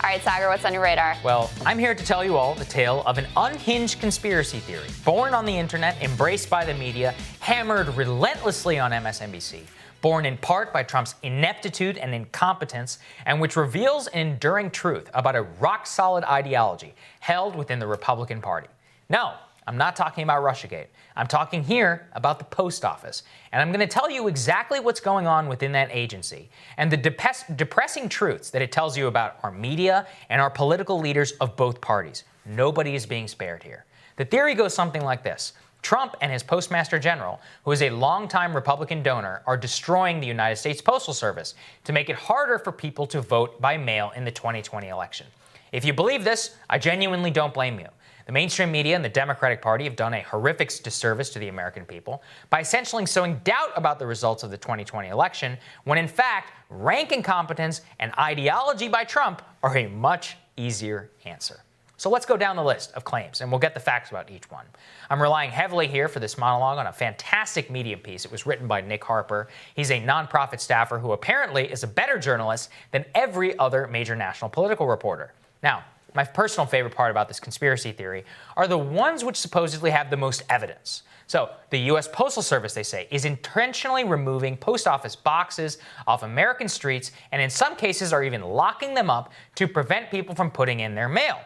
All right, Saagar, what's on your radar? Well, I'm here to tell you all the tale of an unhinged conspiracy theory, born on the internet, embraced by the media, hammered relentlessly on MSNBC, born in part by Trump's ineptitude and incompetence, and which reveals an enduring truth about a rock-solid ideology held within the Republican Party. No, I'm not talking about Russiagate. I'm talking here about the post office. And I'm going to tell you exactly what's going on within that agency and the depressing truths that it tells you about our media and our political leaders of both parties. Nobody is being spared here. The theory goes something like this. Trump and his Postmaster General, who is a longtime Republican donor, are destroying the United States Postal Service to make it harder for people to vote by mail in the 2020 election. If you believe this, I genuinely don't blame you. The mainstream media and the Democratic Party have done a horrific disservice to the American people by essentially sowing doubt about the results of the 2020 election, when in fact, rank incompetence and ideology by Trump are a much easier answer. So let's go down the list of claims, and we'll get the facts about each one. I'm relying heavily here for this monologue on a fantastic Medium piece. It was written by Nick Harper. He's a nonprofit staffer who apparently is a better journalist than every other major national political reporter. Now, my personal favorite part about this conspiracy theory are the ones which supposedly have the most evidence. So, the U.S. Postal Service, they say, is intentionally removing post office boxes off American streets and in some cases are even locking them up to prevent people from putting in their mail.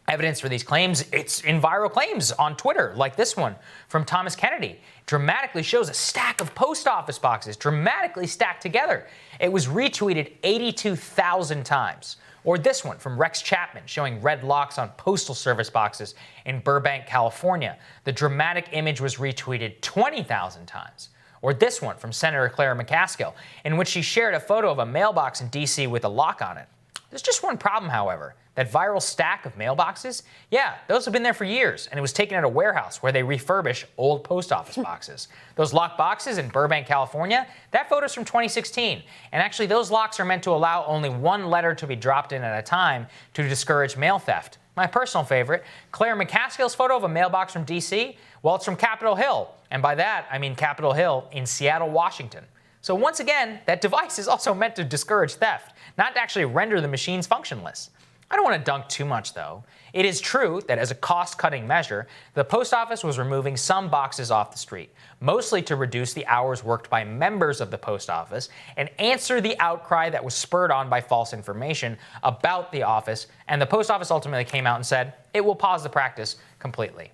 Evidence for these claims, it's in viral claims on Twitter, like this one from Thomas Kennedy. Dramatically shows a stack of post office boxes, dramatically stacked together. It was retweeted 82,000 times. Or this one from Rex Chapman showing red locks on Postal Service boxes in Burbank, California. The dramatic image was retweeted 20,000 times. Or this one from Senator Claire McCaskill, in which she shared a photo of a mailbox in D.C. with a lock on it. There's just one problem, however. That viral stack of mailboxes, yeah, those have been there for years, and it was taken at a warehouse where they refurbish old post office boxes. Those locked boxes in Burbank, California, that photo's from 2016. And actually, those locks are meant to allow only one letter to be dropped in at a time to discourage mail theft. My personal favorite, Claire McCaskill's photo of a mailbox from D.C., well, it's from Capitol Hill. And by that, I mean Capitol Hill in Seattle, Washington. So once again, that device is also meant to discourage theft, not to actually render the machines functionless. I don't want to dunk too much, though. It is true that as a cost-cutting measure, the post office was removing some boxes off the street, mostly to reduce the hours worked by members of the post office and answer the outcry that was spurred on by false information about the office, and the post office ultimately came out and said it will pause the practice completely.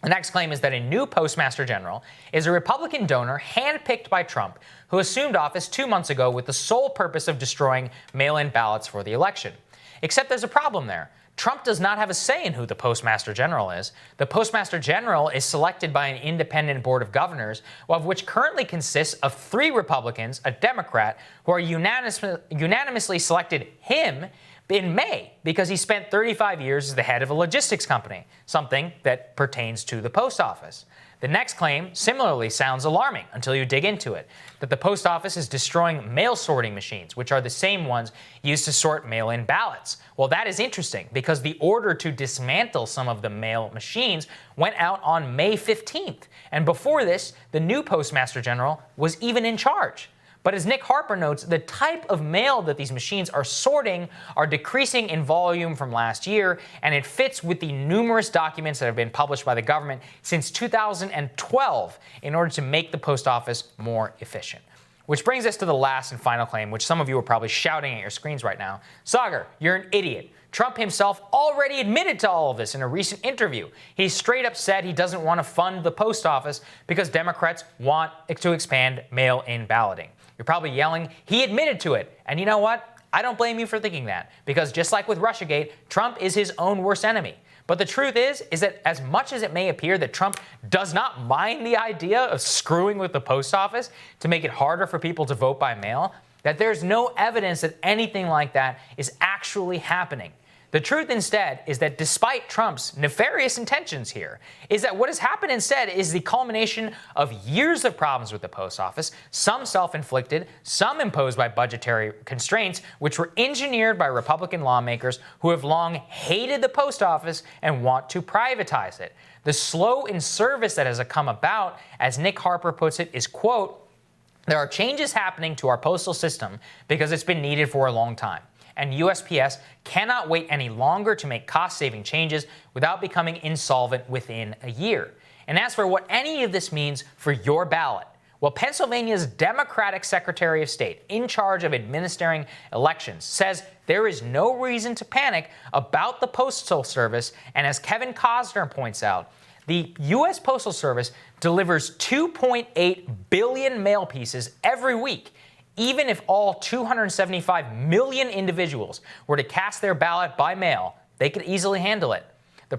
The next claim is that a new Postmaster General is a Republican donor handpicked by Trump who assumed office 2 months ago with the sole purpose of destroying mail-in ballots for the election. Except there's a problem there. Trump does not have a say in who the Postmaster General is. The Postmaster General is selected by an independent board of governors, of which currently consists of 3 Republicans, a Democrat, who are unanimously selected him in May because he spent 35 years as the head of a logistics company, something that pertains to the post office. The next claim similarly sounds alarming until you dig into it, that the post office is destroying mail sorting machines, which are the same ones used to sort mail-in ballots. Well, that is interesting because the order to dismantle some of the mail machines went out on May 15th. And before this, the new Postmaster General was even in charge. But as Nick Harper notes, the type of mail that these machines are sorting are decreasing in volume from last year, and it fits with the numerous documents that have been published by the government since 2012 in order to make the post office more efficient. Which brings us to the last and final claim, which some of you are probably shouting at your screens right now. Saagar, you're an idiot. Trump himself already admitted to all of this in a recent interview. He straight up said he doesn't want to fund the post office because Democrats want to expand mail-in balloting. You're probably yelling, he admitted to it. And you know what? I don't blame you for thinking that, because just like with Russiagate, Trump is his own worst enemy. But the truth is that as much as it may appear that Trump does not mind the idea of screwing with the post office to make it harder for people to vote by mail, that there's no evidence that anything like that is actually happening. The truth instead is that despite Trump's nefarious intentions here, is that what has happened instead is the culmination of years of problems with the post office, some self-inflicted, some imposed by budgetary constraints, which were engineered by Republican lawmakers who have long hated the post office and want to privatize it. The slow in service that has come about, as Nick Harper puts it, is, quote, "There are changes happening to our postal system because it's been needed for a long time. and USPS cannot wait any longer to make cost-saving changes without becoming insolvent within a year. And as for what any of this means for your ballot, well, Pennsylvania's Democratic Secretary of State in charge of administering elections says there is no reason to panic about the Postal Service, and as Kevin Costner points out, the U.S. Postal Service delivers 2.8 billion mail pieces every week. Even if all 275 million individuals were to cast their ballot by mail, they could easily handle it. The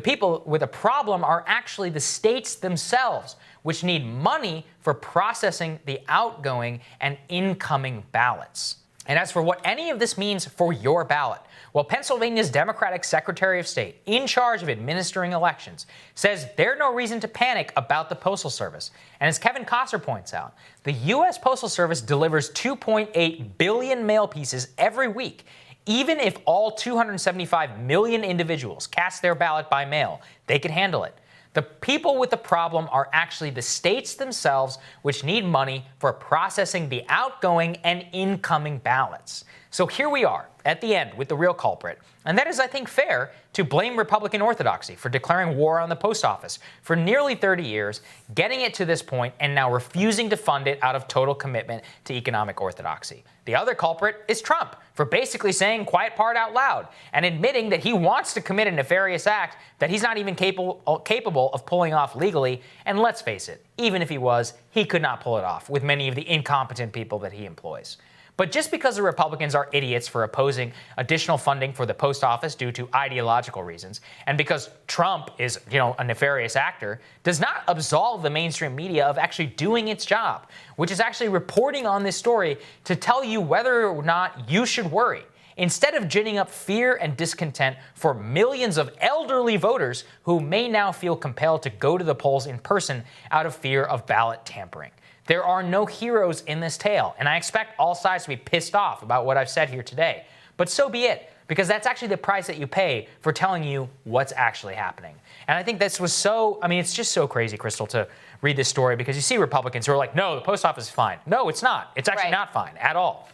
people with a problem are actually the states themselves, which need money for processing the outgoing and incoming ballots. And as for what any of this means for your ballot, well, Pennsylvania's Democratic Secretary of State in charge of administering elections says there's no reason to panic about the Postal Service. And as Kevin Costner points out, the U.S. Postal Service delivers 2.8 billion mail pieces every week. Even if all 275 million individuals cast their ballot by mail, they could handle it. The people with the problem are actually the states themselves, which need money for processing the outgoing and incoming ballots. So here we are at the end with the real culprit. And that is, I think, fair to blame Republican orthodoxy for declaring war on the post office for nearly 30 years, getting it to this point, and now refusing to fund it out of total commitment to economic orthodoxy. The other culprit is Trump for basically saying quiet part out loud and admitting that he wants to commit a nefarious act that he's not even capable of pulling off legally. And let's face it, even if he was, he could not pull it off with many of the incompetent people that he employs. But just because the Republicans are idiots for opposing additional funding for the post office due to ideological reasons, and because Trump is, a nefarious actor, does not absolve the mainstream media of actually doing its job, which is actually reporting on this story to tell you whether or not you should worry, instead of ginning up fear and discontent for millions of elderly voters who may now feel compelled to go to the polls in person out of fear of ballot tampering. There are no heroes in this tale, and I expect all sides to be pissed off about what I've said here today. But so be it, because that's actually the price that you pay for telling you what's actually happening. And I think this was it's just so crazy, Crystal, to read this story, because you see Republicans who are like, no, the post office is fine. No, it's not. It's actually not fine at all.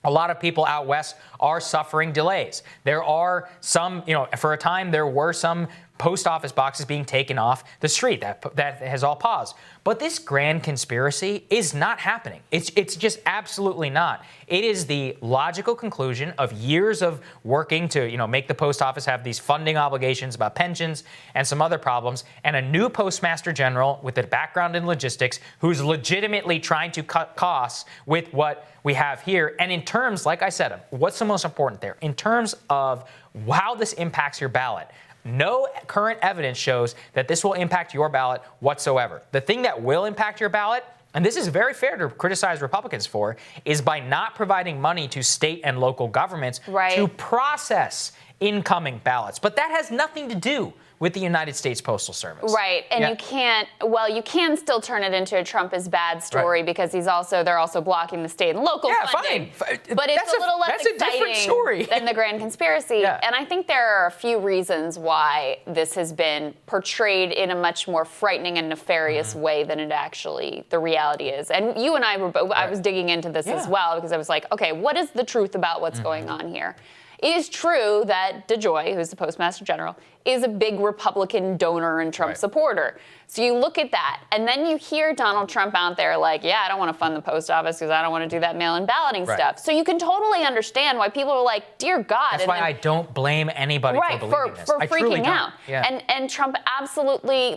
A lot of people out west are suffering delays. There are some, for a time there were some post office boxes being taken off the street. That has all paused. But this grand conspiracy is not happening. It's just absolutely not. It is the logical conclusion of years of working to, make the post office have these funding obligations about pensions and some other problems, and a new postmaster general with a background in logistics who's legitimately trying to cut costs with what we have here. And in terms, like I said, what's the most important there? In terms of how this impacts your ballot, no current evidence shows that this will impact your ballot whatsoever. The thing that will impact your ballot, and this is very fair to criticize Republicans for, is by not providing money to state and local governments to process incoming ballots. But that has nothing to do with the United States Postal Service. Right, and you can still turn it into a Trump is bad story because they're also blocking the state and local funding. Fine. But it's a little less exciting than the grand conspiracy. And I think there are a few reasons why this has been portrayed in a much more frightening and nefarious way than it actually, the reality is. And you and I I was digging into this as well, because I was like, okay, what is the truth about what's going on here? It is true that DeJoy, who's the Postmaster General, is a big Republican donor and Trump supporter. So you look at that, and then you hear Donald Trump out there like, I don't want to fund the post office because I don't want to do that mail-in balloting stuff. So you can totally understand why people are like, dear God. That's why I don't blame anybody for believing this. For freaking out. Yeah. And Trump absolutely,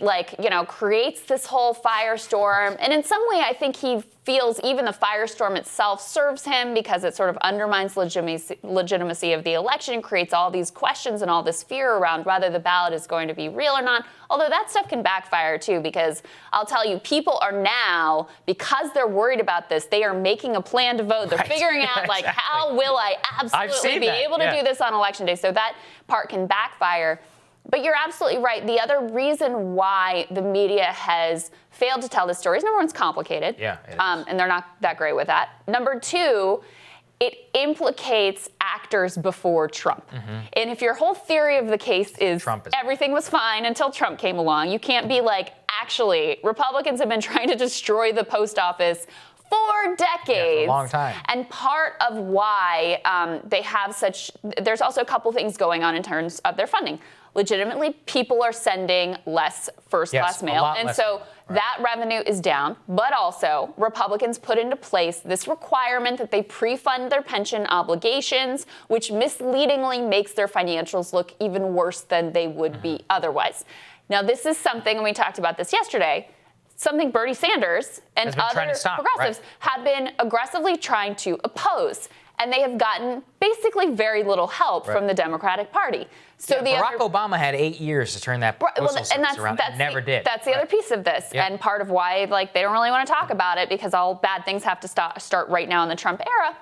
creates this whole firestorm. And in some way, I think he feels even the firestorm itself serves him, because it sort of undermines legitimacy of the election, creates all these questions and all this fear around whether the ballot is going to be real or not. Although that stuff can backfire too, because I'll tell you, people are now, because they're worried about this, they are making a plan to vote. They're figuring out, how will I absolutely be able to do this on Election Day? So that part can backfire. But you're absolutely right. The other reason why the media has failed to tell this story is, number one, it's complicated. Yeah, it is. And they're not that great with that. Number two, it implicates actors before Trump. And if your whole theory of the case is everything was fine until Trump came along, you can't be like, actually, Republicans have been trying to destroy the post office 4 decades. For a long time. And part of why they have there's also a couple things going on in terms of their funding. Legitimately, people are sending less first-class mail, and so that revenue is down. But also, Republicans put into place this requirement that they pre-fund their pension obligations, which misleadingly makes their financials look even worse than they would be otherwise. Now, this is something, and we talked about this yesterday, something Bernie Sanders and other progressives have been aggressively trying to oppose. And they have gotten basically very little help from the Democratic Party. So Barack Obama had 8 years to turn that postal service around. Never did. That's the other piece of this, and part of why they don't really want to talk about it, because all bad things have to start right now in the Trump era.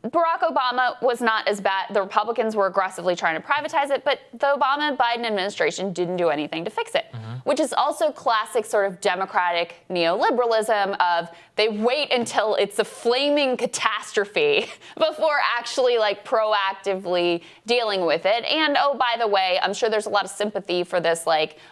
Barack Obama was not as bad. The Republicans were aggressively trying to privatize it, but the Obama-Biden administration didn't do anything to fix it, which is also classic sort of Democratic neoliberalism of they wait until it's a flaming catastrophe before actually proactively dealing with it. And oh, by the way, I'm sure there's a lot of sympathy for this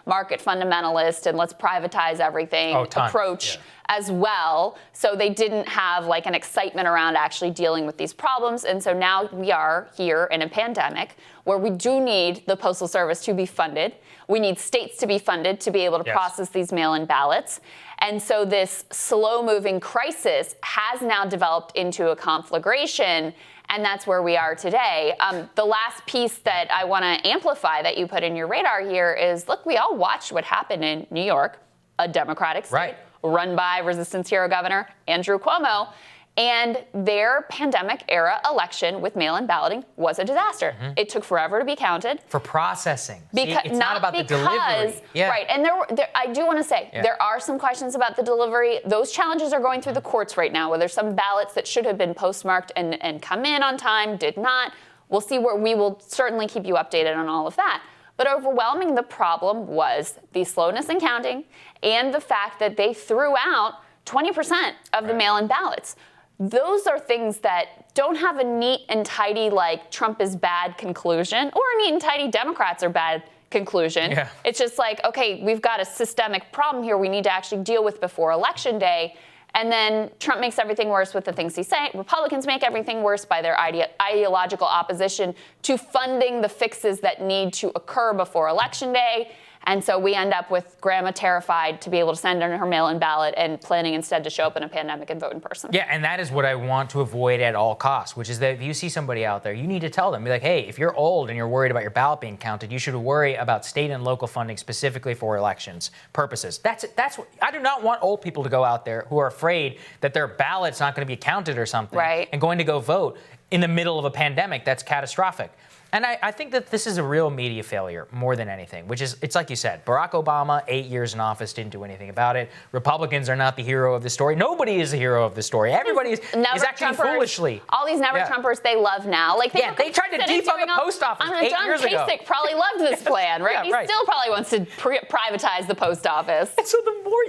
market fundamentalist and let's privatize everything approach as well. So they didn't have an excitement around actually dealing with these problems. And so now we are here in a pandemic where we do need the Postal Service to be funded. We need states to be funded to be able to process these mail-in ballots. And so this slow-moving crisis has now developed into a conflagration, and that's where we are today. The last piece that I want to amplify that you put in your radar here is, look, we all watched what happened in New York, a Democratic state run by resistance hero Governor Andrew Cuomo. And their pandemic-era election with mail-in balloting was a disaster. It took forever to be counted. For processing. It's not about the delivery. Right, and I do want to say, there are some questions about the delivery. Those challenges are going through the courts right now, where there's some ballots that should have been postmarked and come in on time, did not. We'll see where we will certainly keep you updated on all of that. But overwhelming the problem was the slowness in counting and the fact that they threw out 20% of the mail-in ballots. Those are things that don't have a neat and tidy, Trump is bad conclusion, or a neat and tidy Democrats are bad conclusion. It's just okay, we've got a systemic problem here we need to actually deal with before Election Day. And then Trump makes everything worse with the things he's saying. Republicans make everything worse by their ideological opposition to funding the fixes that need to occur before Election Day. And so we end up with Grandma terrified to be able to send in her mail-in ballot and planning instead to show up in a pandemic and vote in person. Yeah, and that is what I want to avoid at all costs, which is that if you see somebody out there, you need to tell them, be like, hey, if you're old and you're worried about your ballot being counted, you should worry about state and local funding specifically for elections purposes. That's what, I do not want old people to go out there who are afraid that their ballot's not going to be counted or something and going to go vote in the middle of a pandemic that's catastrophic. And I think that this is a real media failure more than anything, which is, it's like you said, Barack Obama, 8 years in office, didn't do anything about it. Republicans are not the hero of the story. Nobody is the hero of the story. Everybody is acting foolishly. All these never-Trumpers they love now. They tried to defund the post office 8 years ago. John Kasich probably loved this plan, right? He still probably wants to privatize the post office. And so the more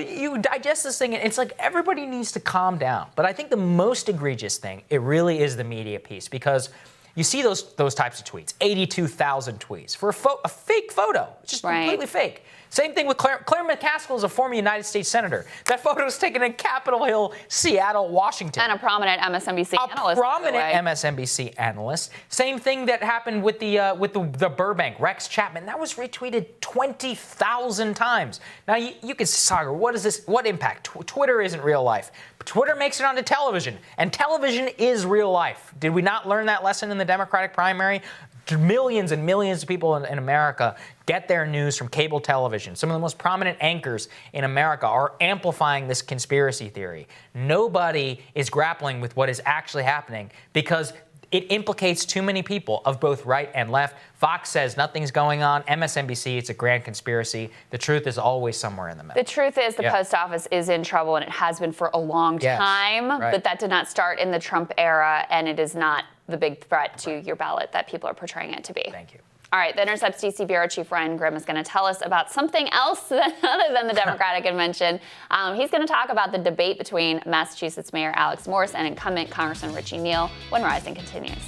you digest this thing, it's like everybody needs to calm down. But I think the most egregious thing, it really is the media piece, because you see those types of tweets, 82,000 tweets for a fake photo. It's just completely fake. Same thing with Claire McCaskill is a former United States senator. That photo was taken in Capitol Hill, Seattle, Washington. And a prominent MSNBC analyst. A prominent MSNBC analyst. Same thing that happened with the Burbank, Rex Chapman. That was retweeted 20,000 times. Now, you could say, Saagar, what is this? What impact? Twitter isn't real life. Twitter makes it onto television, and television is real life. Did we not learn that lesson in the Democratic primary? Millions and millions of people in America get their news from cable television. Some of the most prominent anchors in America are amplifying this conspiracy theory. Nobody is grappling with what is actually happening because it implicates too many people of both right and left. Fox says nothing's going on. MSNBC, it's a grand conspiracy. The truth is always somewhere in the middle. The truth is the post office is in trouble, and it has been for a long time. But that did not start in the Trump era, and it is not the big threat to your ballot that people are portraying it to be. Thank you. All right, The Intercept's DC Bureau Chief Ryan Grim is going to tell us about something else other than the Democratic convention. He's going to talk about the debate between Massachusetts Mayor Alex Morse and incumbent Congressman Richie Neal when Rising continues.